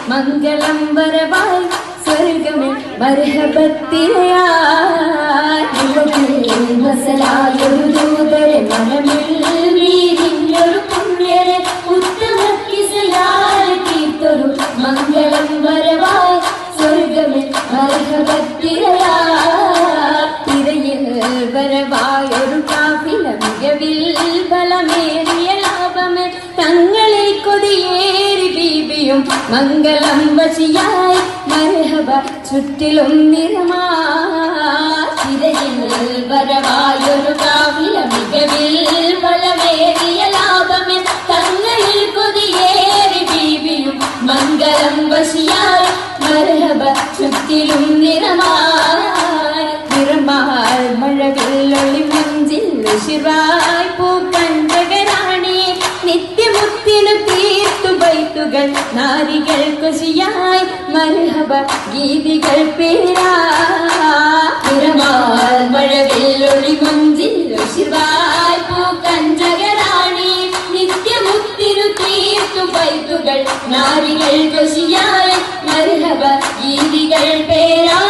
മംഗളം വരവായി സ്വർഗമേ മർഹബത്തിരയായി മസലായൊരു ദൂതരെ മനമിൽ വീരിഞ്ഞൊരു പുണ്യരെ ഉത്തമ കിസയാൽ തീർത്തൊരു മംഗളം വരവായി സ്വർഗമേ മർഹബത്തിരയായി തിരയിൽ വരവായൊരു കാഫില മികവിൽ ബലമേറിയ ലാഭമേ തങ്ങളെ കൊതിയേറി ബീബിയും മംഗളം വശിയായി മർഹബ ചുറ്റിലും നിറമാതിരയിൽ വരവായൊരു കാവില മികവിൽ ബലമേറിയ ലാഭമേ തങ്ങളിൽ കൊതിയേറി ബീബിയും മംഗളം വശിയായി മർഹബ ചുറ്റിലും നിറമായി നിറമാൽ മഴവില്ലൊളി മഞ്ചിൽ ശിവായി പൂക്കണ്ടകരാണി നിത്യമുത്തിനു തീർത്തു ബൈത്തുകൾ നാരികൾ കുശിയായി മർഹബ ഗീതികൾ പേരാ നിറമാൽ മഴവില്ലൊളി മഞ്ചിൽ ശിവായി പൂക്കണ്ടകരാണി നിത്യമുത്തിനു തീർത്തു ബൈത്തുകൾ നാരികൾ കുശിയായി മർഹബ ഗീതികൾ പേരാ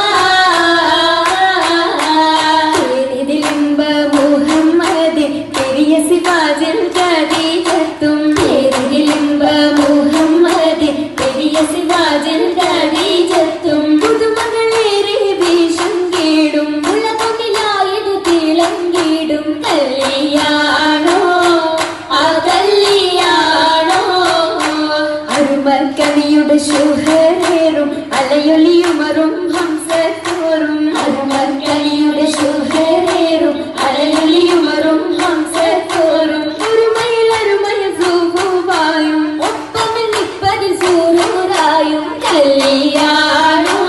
അലയൊലിയുമറും ഹംസത്തോറും അരുമക്കളിയുടെ ശുഹരേറും അലയൊലിയുമറും ഹംസത്തോറും ഒരുമയിൽ സൂഹുവായും ഒപ്പമിൽ നിപ്പതിൽ സൂരൂരായും കല്യാണോ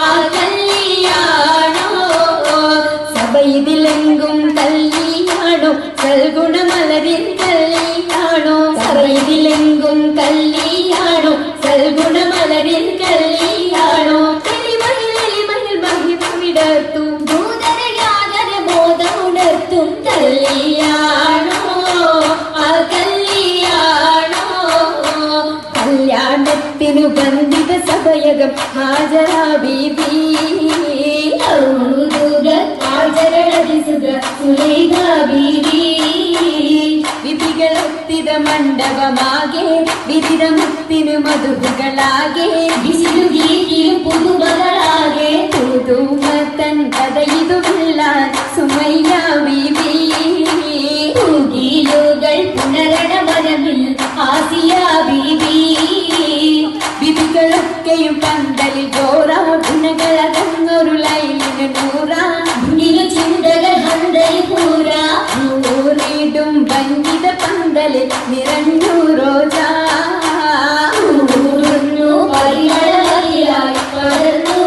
ആ കല്യാണോ സഭയിതിലെങ്കും കല്യാണോ സൽഗുണമലരിൽ കല്യാണോ സഭയിതിലെങ്കും കല്യാണോ സൽഗുണമലരിൽ കല്യാണോ തെളിമയിൽ മഹിമവിടർത്തും ദൂതരയാതര ബോധമുണർത്തും കല്യാണോ ആ കല്യാണോ കല്യാണത്തിനു ബന്ധിത സഭയകം ഹാജരാ ബീബി വിധികളൊത്തിത മണ്ഡപമാകെ വിധിരമുത്തിനു മധുകളാകെ വിശുഗീതിയും പുതുമകളാകെ പുതുമത്തൻ കഥയിതുമില്ല സുമയ്യ ബീബി പൂഗീലുകൾ പുനരണമരമിൽ ആസിയ ബീബി വിധികളൊക്കെയും പന്തലിൽ ജോറ ഗുണകളകന്നൊരു ലൈലിന് നൂറ മുന്നിനു ചിന്തകൾ ഹന്തൽ പൂര നൂറിടും വഞ്ചിത പന്തലിൽ നിറഞ്ഞു റോജ പരിമളമതിയായി പടർന്നു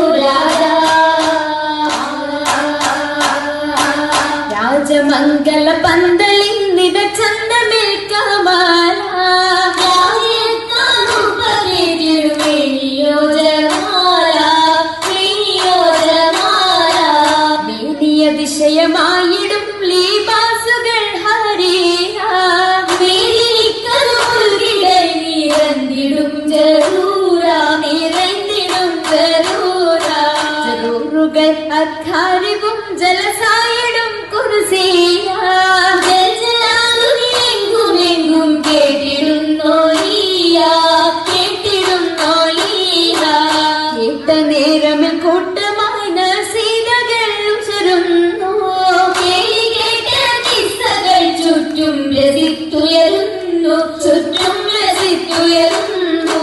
രാജമംഗല പന്തലിൽ നിത ചന്തമേൽ കമാല അതിശയമായിടും ലീബാസുകൾ നിറഞ്ഞിടും ജറൂറുകൾ അധാരിവും ജലസായിടും കുർസിയെങ്കും കേട്ടിടുന്നോലീയ കേട്ട നേരമിൽ കൂട്ടമായി നസീതകളും ചുരുന്നു ചുറ്റും രസിത്തുയരുന്നു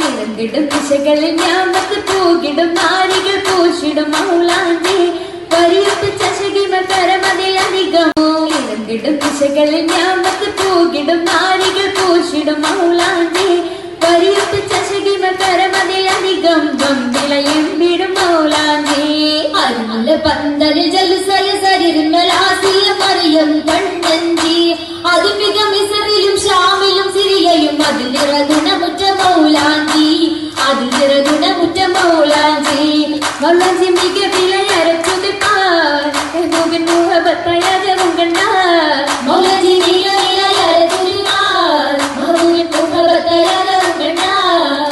ഇറങ്ങിടും ദിശകളിൽ ഞാമത്ത് പൂകിടും നാരികൾ പൂശിടും മൗലാഞ്ചി പരിയത്ത് ചശകിമ കരമതിലധികം ഇറങ്ങിടും ദിശകളിൽ ഞാമത്ത് പൂകിടും നാരികൾ പൂശിടും മൗലാഞ്ചി പരിയത്ത് ചശകിമ കരമതിലധികം ഗംഭിലയും വിടും മൗലാഞ്ചി അരുമല പന്തലിൽ ജലുസയ സരിർമലാസിയ മറിയം കണ്ണഞ്ചി അതുമിക മിസറിലും ഷാമിലും സിറിയയും അതിലിറ ഗുണമുറ്റ മൗലാഞ്ചി മൗലാഞ്ചി മികവിലയരച്ചുതിപ്പാൻ മുഹബത്തയകവും കണ്ട മൗലാഞ്ചി മികവിലയരച്ചുതിപ്പാൻ മുഹബത്തയകവും കണ്ട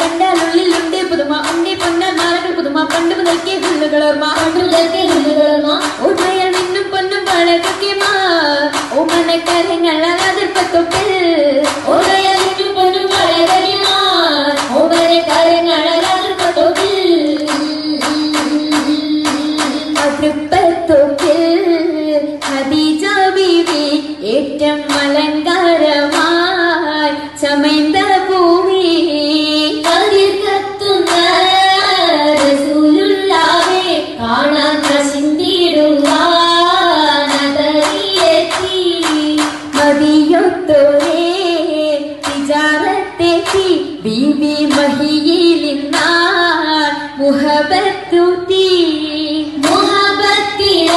കണ്ടാലുള്ള പൊന്നും കളകരിമാർ ഓമന കരങ്ങളൊപ്പിൽ ഖദീജ ബീവി ഏറ്റം അലങ്കാരമായി ചമൈന്ത ഭൂമി കതിർ കത്തുന്ന റസൂലുള്ളാഹെ കാണാൻ പ്രസിദ്ധിടുവാനെത്തി മദിയൊത്തോരേ തിജാറത്തെത്തി ബീവി മഹിയിലിന്നാൻ മുഹബത്തുതി മുഹബത്തിലായി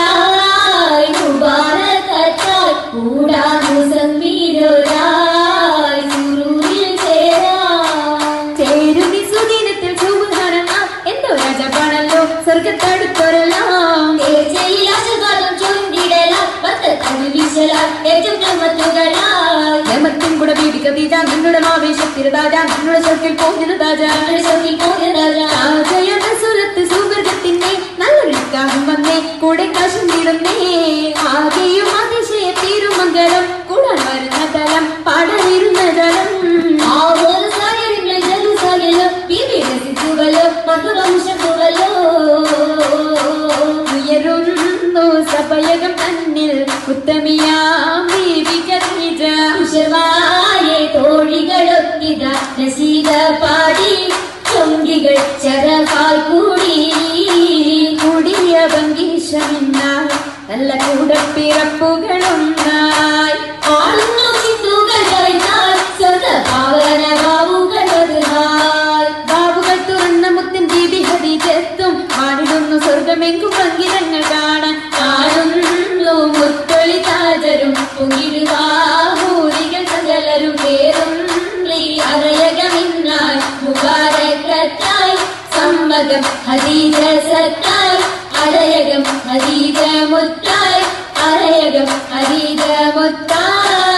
മുബാറകത്തായി കൂടാതു സംവീരരായി സുറൂരിൽ ചേരുമി സുദിനത്തിൽ സുബ്ഹാനല്ലാഹ് എന്തോ രാജാവാണല്ലോ സ്വർഗത്തടുത്തൊരല്ലാം യമത്തിൻ കൂടെ ബീബി ഖദീജ നിന്നുടെ ആവേശത്തിൽ താജ നിന്നുടെ ശൗക്കിൽ പോകുന്നത് താജ സുരത്ത് സുവർഗത്തിന്റെ നല്ലൊരു നിക്കാഹും വന്നേ കൂടെ കാശും തീരുന്നേ ആകെയും അതിശയ തിരുമംഗലം കൂടാൻ വരുന്ന തലം പാടാനിരുന്ന ജലം ഉയരുന്നു സഭയകം തന്നിൽ ഉത്തമിയാം ബീബി ഖദീജ തോഴികളൊത്തിത നസീദ പാടി ചൊങ്കികൾ ചരകാൽ കൂടി കൂടിയ ഭംഗീഷമിന്നാൾ നല്ല കൂടപ്പിറപ്പുകളുണ്ടായി ആളുന്നു ചിത്തുകൾ കഴിഞ്ഞാൽ സ്വതഭാവന ബാബുകൾ തുറന്ന മുത്തൻ ബീബി ഖദീജത്തും പാടിടുന്നു സ്വർഗമെങ്കും ഭംഗിരങ്ങൾ കാണാൻ കാണുന്നു മുത്തൊളി താജരും പൊങ്ങിടുവാഹൂരികൾ സകലരും പേരും അറയകമിന്നായി മുബാരകത്തായി സമ്മതം ഖദീജ സത്തായി അരയകം ഖദീജ മുത്തായി അരയകം ഖദീജ മുത്തായി